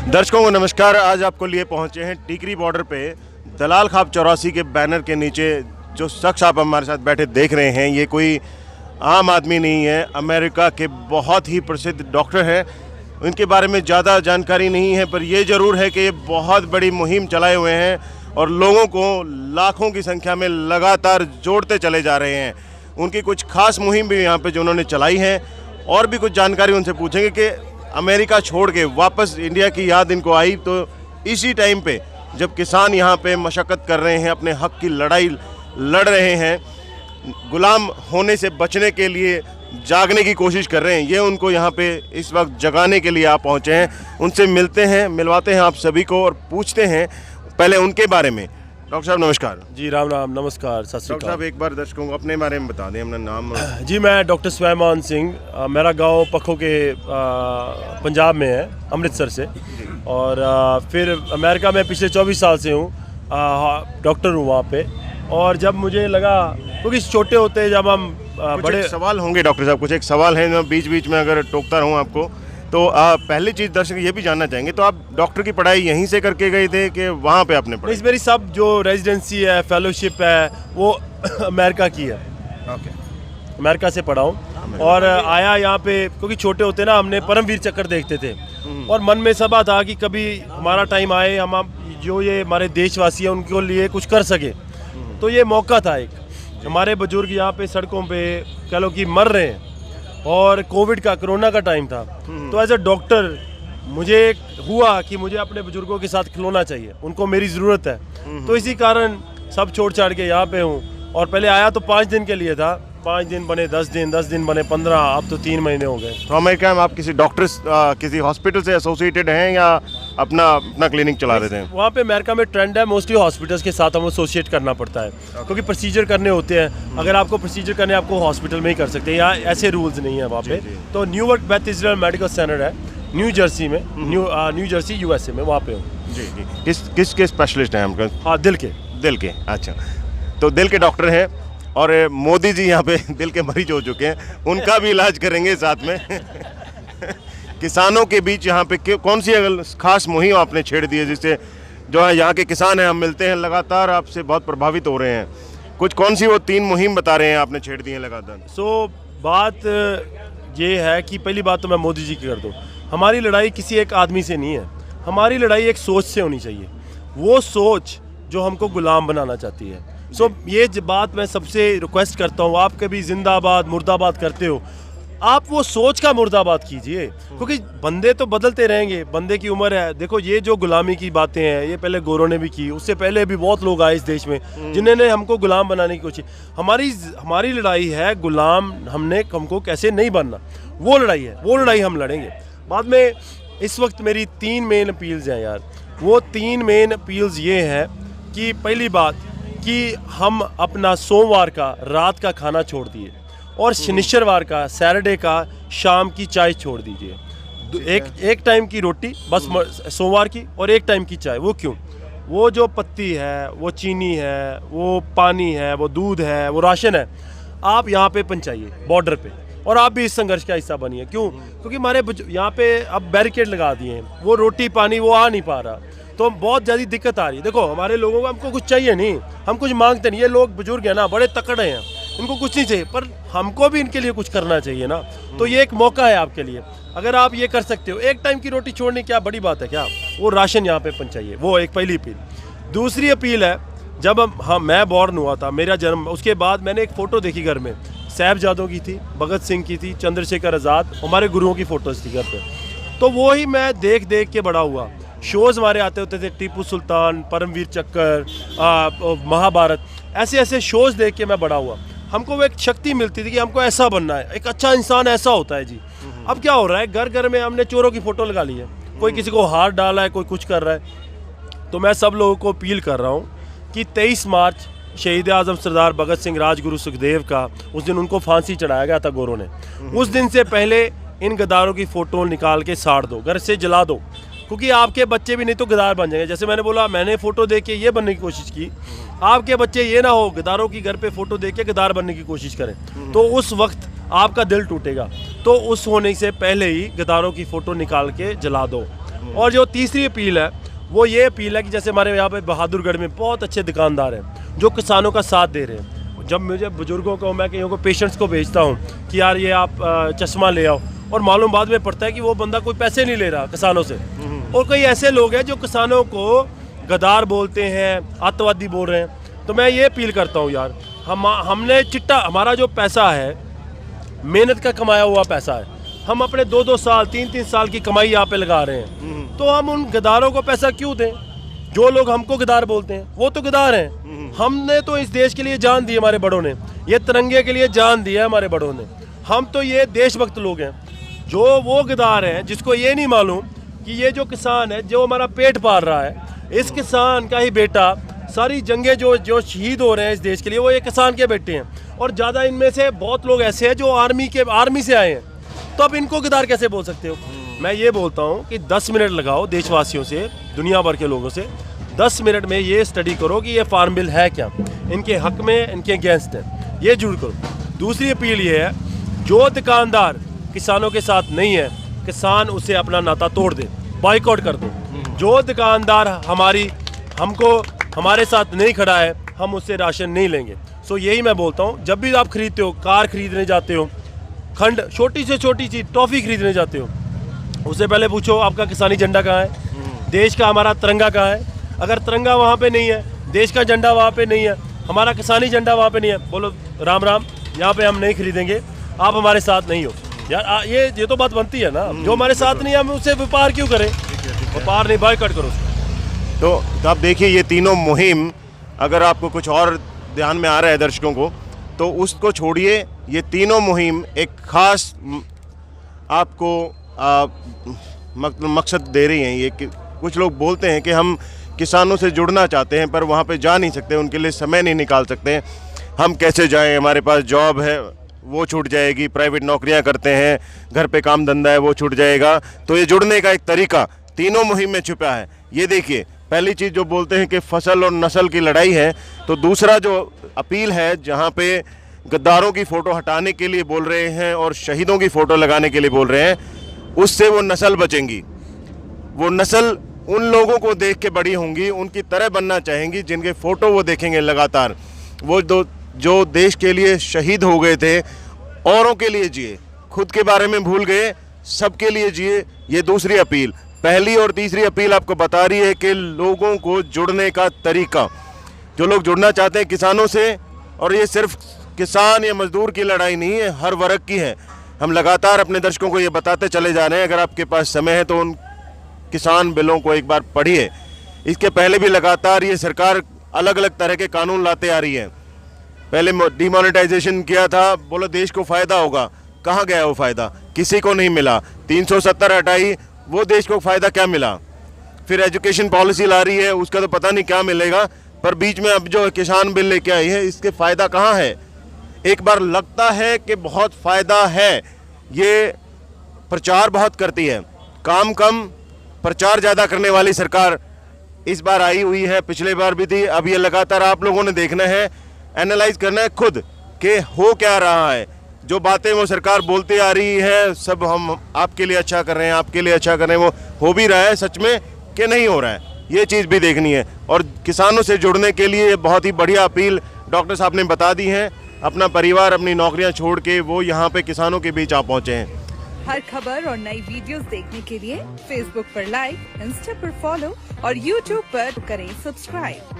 दर्शकों को नमस्कार। आज आपको लिए पहुंचे हैं टीकरी बॉर्डर पे दलाल खाब 84 के बैनर के नीचे। जो शख्स आप हमारे साथ बैठे देख रहे हैं, ये कोई आम आदमी नहीं है, अमेरिका के बहुत ही प्रसिद्ध डॉक्टर हैं। इनके बारे में ज़्यादा जानकारी नहीं है, पर यह ज़रूर है कि ये बहुत बड़ी मुहिम चलाए हुए हैं और लोगों को लाखों की संख्या में लगातार जोड़ते चले जा रहे हैं। उनकी कुछ खास मुहिम भी यहाँ पे जो उन्होंने चलाई है, और भी कुछ जानकारी उनसे पूछेंगे कि अमेरिका छोड़ के वापस इंडिया की याद इनको आई तो इसी टाइम पे जब किसान यहाँ पे मशक्क़त कर रहे हैं, अपने हक़ की लड़ाई लड़ रहे हैं, गुलाम होने से बचने के लिए जागने की कोशिश कर रहे हैं। ये उनको यहाँ पे इस वक्त जगाने के लिए आप पहुँचे हैं। उनसे मिलते हैं, मिलवाते हैं आप सभी को और पूछते हैं पहले उनके बारे में। डॉक्टर साहब नमस्कार। जी राम राम, नमस्कार, सत श्री अकाल। डॉक्टर साहब एक बार दर्शकों को अपने बारे में बता दें, अपना नाम। जी मैं डॉक्टर सुलेमान सिंह, मेरा गांव पखो के पंजाब में है, अमृतसर से। और फिर अमेरिका में पिछले 24 साल से हूँ, डॉक्टर हूँ वहाँ पे। और जब मुझे लगा, क्योंकि छोटे होते जब हम बड़े सवाल होंगे डॉक्टर साहब, कुछ एक सवाल है, मैं बीच बीच में अगर टोकता रहूँ आपको तो पहली चीज़ दर्शक ये भी जानना चाहेंगे, तो आप डॉक्टर की पढ़ाई यहीं से करके गए थे कि वहाँ पे आपने पढ़ाई? मेरी सब जो रेजिडेंसी है, फेलोशिप है, वो अमेरिका की है। ओके, अमेरिका से पढ़ा हूँ। और आया यहाँ पे क्योंकि छोटे होते ना हमने परमवीर चक्र देखते थे और मन में सभा था कि कभी हमारा टाइम आए, हम जो ये हमारे देशवासी हैं उनके लिए कुछ कर सके। तो ये मौका था एक, हमारे बुजुर्ग यहाँ पे सड़कों पे कह लो कि मर रहे हैं और कोविड का, कोरोना का टाइम था। तो एज अ डॉक्टर मुझे हुआ कि मुझे अपने बुजुर्गों के साथ खिलौना चाहिए, उनको मेरी ज़रूरत है। तो इसी कारण सब छोड़ छाड़ के यहाँ पे हूँ। और पहले आया तो 5 दिन के लिए था, 5 दिन बने 10 दिन, 10 दिन बने 15, अब तो 3 महीने हो गए। तो अमेरिका में आप किसी डॉक्टर किसी हॉस्पिटल से एसोसिएटेड हैं या अपना क्लिनिक चला रहे थे? वहाँ पे अमेरिका में ट्रेंड है, मोस्टली हॉस्पिटल्स के साथ हम एसोसिएट करना पड़ता है क्योंकि प्रोसीजर करने होते हैं। अगर आपको प्रोसीजर करने आपको हॉस्पिटल में ही कर सकते हैं, यहाँ ऐसे रूल्स नहीं है वहाँ पे। तो न्यूवर्क बेथ इजराइल मेडिकल सेंटर है न्यू जर्सी में, न्यू जर्सी USA में, वहाँ पे हूँ। जी। किस स्पेशलिस्ट हैं हमका? हाँ, दिल के। अच्छा, तो दिल के डॉक्टर हैं और मोदी जी यहाँ पे दिल के मरीज हो चुके हैं, उनका भी इलाज करेंगे साथ में। किसानों के बीच यहाँ पे कौन सी खास मुहिम आपने छेड़ दी है जिससे जो है यहाँ के किसान हैं, हम मिलते हैं लगातार, आपसे बहुत प्रभावित हो रहे हैं? कुछ कौन सी वो 3 मुहिम बता रहे हैं आपने छेड़ दी है लगातार? बात ये है कि पहली बात तो मैं मोदी जी की कर दूँ, हमारी लड़ाई किसी एक आदमी से नहीं है, हमारी लड़ाई एक सोच से होनी चाहिए। वो सोच जो हमको गुलाम बनाना चाहती है। ये बात मैं सबसे रिक्वेस्ट करता हूँ, आप कभी जिंदाबाद मुर्दाबाद करते हो, आप वो सोच का मुर्दाबाद कीजिए, क्योंकि बंदे तो बदलते रहेंगे, बंदे की उम्र है। देखो ये जो गुलामी की बातें हैं, ये पहले गोरों ने भी की, उससे पहले भी बहुत लोग आए इस देश में जिन्होंने हमको गुलाम बनाने की कोशिश। हमारी लड़ाई है गुलाम हमको कैसे नहीं बनना, वो लड़ाई है, वो लड़ाई हम लड़ेंगे। बाद में इस वक्त मेरी 3 मेन अपील्स हैं यार। वो 3 मेन अपील्स ये हैं कि पहली बात कि हम अपना सोमवार का रात का खाना छोड़ दिए और शनिचरवार का, सैटरडे का शाम की चाय छोड़ दीजिए। एक टाइम की रोटी बस सोमवार की और 1 टाइम की चाय। वो क्यों? वो जो पत्ती है, वो चीनी है, वो पानी है, वो दूध है, वो राशन है, आप यहाँ पे पहुँचाइए बॉर्डर पे, और आप भी इस संघर्ष का हिस्सा बनिए। क्यों? क्योंकि हमारे यहाँ पे अब बैरिकेड लगा दिए हैं, वो रोटी पानी वो आ नहीं पा रहा, तो बहुत ज़्यादा दिक्कत आ रही है। देखो हमारे लोगों को, हमको कुछ चाहिए नहीं, हम कुछ मांगते नहीं। ये लोग बुजुर्ग हैं ना, बड़े तकड़े हैं, इनको कुछ नहीं चाहिए, पर हमको भी इनके लिए कुछ करना चाहिए ना। तो ये एक मौका है आपके लिए, अगर आप ये कर सकते हो। 1 टाइम की रोटी छोड़ने क्या बड़ी बात है क्या? वो राशन यहाँ पे पहुँचाइए, वो एक पहली अपील। दूसरी अपील है, जब मैं बॉर्न हुआ था, मेरा जन्म, उसके बाद मैंने एक फ़ोटो देखी घर में, साहबजादों की थी, भगत सिंह की थी, चंद्रशेखर आज़ाद, हमारे गुरुओं की फ़ोटोज़ थी घर पे। तो वो ही मैं देख देख के बड़ा हुआ। शोज़ हमारे आते होते थे, टीपू सुल्तान, परमवीर चक्र, महाभारत, ऐसे शोज़ देख के मैं बड़ा हुआ। हमको वो एक शक्ति मिलती थी कि हमको ऐसा बनना है, एक अच्छा इंसान ऐसा होता है जी। अब क्या हो रहा है, घर घर में हमने चोरों की फ़ोटो लगा ली है, कोई किसी को हार डाला है, कोई कुछ कर रहा है। तो मैं सब लोगों को अपील कर रहा हूँ कि 23 मार्च शहीद आज़म सरदार भगत सिंह, राजगुरु सुखदेव का, उस दिन उनको फांसी चढ़ाया गया था गोरों ने। उस दिन से पहले इन गद्दारों की फ़ोटो निकाल के साड़ दो, घर से जला दो। क्योंकि आपके बच्चे भी नहीं तो गद्दार बन जाएंगे। जैसे मैंने बोला, मैंने फ़ोटो देख के ये बनने की कोशिश की, आपके बच्चे ये ना हो गद्दारों की घर पे फ़ोटो देख के गद्दार बनने की कोशिश करें, तो उस वक्त आपका दिल टूटेगा। तो उस होने से पहले ही गद्दारों की फ़ोटो निकाल के जला दो। और जो तीसरी अपील है वो ये अपील है कि जैसे हमारे यहाँ पे बहादुरगढ़ में बहुत अच्छे दुकानदार हैं जो किसानों का साथ दे रहे हैं। जब मुझे बुजुर्गों को, मैं कहीं को पेशेंट्स को भेजता हूँ कि यार ये आप चश्मा ले आओ, और मालूम बाद में पड़ता है कि वो बंदा कोई पैसे नहीं ले रहा किसानों से, और कई ऐसे लोग हैं जो किसानों को गद्दार बोलते हैं, आतंकवादी बोल रहे हैं। तो मैं ये अपील करता हूँ यार, हमने चिट्टा, हमारा जो पैसा है मेहनत का कमाया हुआ पैसा है, हम अपने 2-2 साल 3-3 साल की कमाई यहाँ पे लगा रहे हैं, तो हम उन गद्दारों को पैसा क्यों दें? जो लोग हमको गद्दार बोलते हैं वो तो गद्दार हैं। हमने तो इस देश के लिए जान दी, हमारे बड़ों ने ये तिरंगे के लिए जान दी है, हमारे बड़ों ने। हम तो ये देशभक्त लोग हैं। जो वो गद्दार हैं जिसको ये नहीं मालूम कि ये जो किसान है जो हमारा पेट पाल रहा है, इस किसान का ही बेटा, सारी जंगें जो शहीद हो रहे हैं इस देश के लिए, वो ये किसान के बेटे हैं। और ज़्यादा इनमें से बहुत लोग ऐसे हैं जो आर्मी से आए हैं, तो अब इनको गद्दार कैसे बोल सकते हो? मैं ये बोलता हूँ कि 10 मिनट लगाओ देशवासियों से, दुनिया भर के लोगों से 10 मिनट में ये स्टडी करो कि ये फार्म बिल है क्या, इनके हक में, इनके अगेंस्ट है, ये जरूर करो। दूसरी अपील ये है, जो दुकानदार किसानों के साथ नहीं है, किसान उसे अपना नाता तोड़ दे, बॉयकॉट कर दो। जो दुकानदार हमारे साथ नहीं खड़ा है, हम उससे राशन नहीं लेंगे। सो यही मैं बोलता हूँ, जब भी आप खरीदते हो, कार खरीदने जाते हो, खंड, छोटी से छोटी चीज़, टॉफ़ी खरीदने जाते हो, उससे पहले पूछो आपका किसानी झंडा कहाँ है, देश का हमारा तिरंगा कहाँ है। अगर तिरंगा वहाँ पे नहीं है, देश का झंडा वहाँ पे नहीं है, हमारा किसानी झंडा वहाँ पे नहीं है, बोलो राम राम, यहाँ पे हम नहीं खरीदेंगे, आप हमारे साथ नहीं हो। यार ये तो बात बनती है ना, जो हमारे साथ नहीं है हम उससे व्यापार क्यों करें? व्यापार नहीं, बॉयकॉट करो। तो आप देखिए, ये तीनों मुहिम, अगर आपको कुछ और ध्यान में आ रहा है दर्शकों को, तो उसको छोड़िए, ये तीनों मुहिम एक खास आपको मकसद दे रही हैं। ये कुछ लोग बोलते हैं कि हम किसानों से जुड़ना चाहते हैं पर वहाँ पे जा नहीं सकते, उनके लिए समय नहीं निकाल सकते, हम कैसे जाएं, हमारे पास जॉब है वो छूट जाएगी, प्राइवेट नौकरियां करते हैं, घर पे काम धंधा है वो छूट जाएगा। तो ये जुड़ने का एक तरीका तीनों मुहिम में छुपा है। ये देखिए, पहली चीज़ जो बोलते हैं कि फसल और नस्ल की लड़ाई है, तो दूसरा जो अपील है जहाँ पे गद्दारों की फ़ोटो हटाने के लिए बोल रहे हैं और शहीदों की फ़ोटो लगाने के लिए बोल रहे हैं, उससे वो नस्ल बचेंगी। वो नस्ल उन लोगों को देख के बड़ी होंगी, उनकी तरह बनना चाहेंगी जिनके फ़ोटो वो देखेंगे लगातार। वो जो देश के लिए शहीद हो गए थे, औरों के लिए जिए, खुद के बारे में भूल गए, सबके लिए जिए। ये दूसरी अपील। पहली और तीसरी अपील आपको बता रही है कि लोगों को जुड़ने का तरीका, जो लोग जुड़ना चाहते हैं किसानों से, और ये सिर्फ किसान या मजदूर की लड़ाई नहीं है, हर वर्ग की है। हम लगातार अपने दर्शकों को ये बताते चले जा रहे हैं। अगर आपके पास समय है तो उन किसान बिलों को एक बार पढ़िए। इसके पहले भी लगातार ये सरकार अलग अलग तरह के कानून लाते आ रही है। पहले डिमोनेटाइजेशन किया था, बोलो देश को फ़ायदा होगा, कहाँ गया वो फ़ायदा? किसी को नहीं मिला। 370 हटाई, वो देश को फ़ायदा क्या मिला? फिर एजुकेशन पॉलिसी ला रही है, उसका तो पता नहीं क्या मिलेगा, पर बीच में अब जो किसान बिल लेके आई है, इसके फ़ायदा कहाँ है? एक बार लगता है कि बहुत फ़ायदा है, ये प्रचार बहुत करती है, काम कम प्रचार ज़्यादा करने वाली सरकार इस बार आई हुई है, पिछले बार भी थी। अब ये लगातार आप लोगों ने देखना है, एनालाइज करना है खुद कि हो क्या रहा है। जो बातें वो सरकार बोलती आ रही है, सब हम आपके लिए अच्छा कर रहे हैं, आपके लिए अच्छा कर रहे हैं, वो हो भी रहा है सच में कि नहीं हो रहा है, ये चीज़ भी देखनी है। और किसानों से जुड़ने के लिए बहुत ही बढ़िया अपील डॉक्टर साहब ने बता दी है। अपना परिवार, अपनी नौकरियां छोड़ के वो यहाँ पे किसानों के बीच आ पहुँचे हैं। हर खबर और नई वीडियोस देखने के लिए फेसबुक पर लाइक, इंस्टा पर फॉलो और यूट्यूब पर करें सब्सक्राइब।